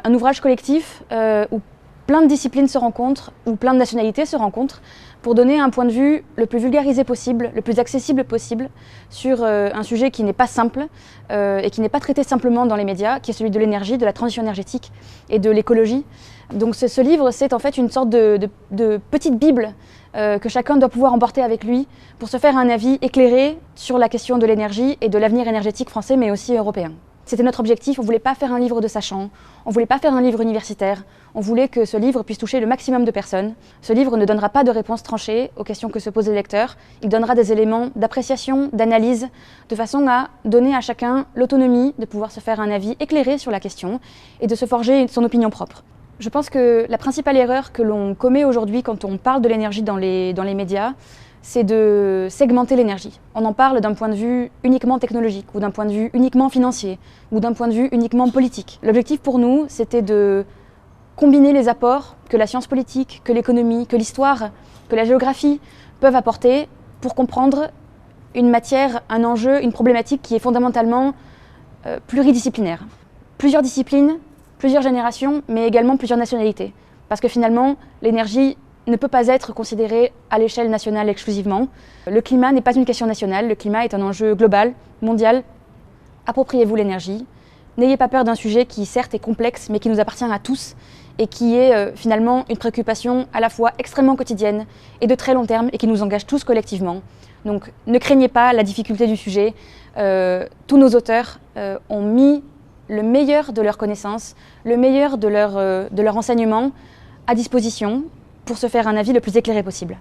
Un ouvrage collectif où plein de disciplines se rencontrent, où plein de nationalités se rencontrent, pour donner un point de vue le plus vulgarisé possible, le plus accessible possible, sur un sujet qui n'est pas simple et qui n'est pas traité simplement dans les médias, qui est celui de l'énergie, de la transition énergétique et de l'écologie. Donc ce livre, c'est en fait une sorte de petite bible que chacun doit pouvoir emporter avec lui pour se faire un avis éclairé sur la question de l'énergie et de l'avenir énergétique français, mais aussi européen. C'était notre objectif, on ne voulait pas faire un livre de sachants, on ne voulait pas faire un livre universitaire, on voulait que ce livre puisse toucher le maximum de personnes. Ce livre ne donnera pas de réponse tranchée aux questions que se posent les lecteurs, il donnera des éléments d'appréciation, d'analyse, de façon à donner à chacun l'autonomie de pouvoir se faire un avis éclairé sur la question et de se forger son opinion propre. Je pense que la principale erreur que l'on commet aujourd'hui quand on parle de l'énergie dans les médias, c'est de segmenter l'énergie. On en parle d'un point de vue uniquement technologique, ou d'un point de vue uniquement financier, ou d'un point de vue uniquement politique. L'objectif pour nous, c'était de combiner les apports que la science politique, que l'économie, que l'histoire, que la géographie peuvent apporter pour comprendre une matière, un enjeu, une problématique qui est fondamentalement pluridisciplinaire. Plusieurs disciplines, plusieurs générations, mais également plusieurs nationalités. Parce que finalement, l'énergie ne peut pas être considérée à l'échelle nationale exclusivement. Le climat n'est pas une question nationale, le climat est un enjeu global, mondial. Appropriez-vous l'énergie. N'ayez pas peur d'un sujet qui certes est complexe, mais qui nous appartient à tous et qui est finalement une préoccupation à la fois extrêmement quotidienne et de très long terme et qui nous engage tous collectivement. Donc ne craignez pas la difficulté du sujet. Tous nos auteurs ont mis le meilleur de leurs connaissances, le meilleur de leur enseignement à disposition pour se faire un avis le plus éclairé possible.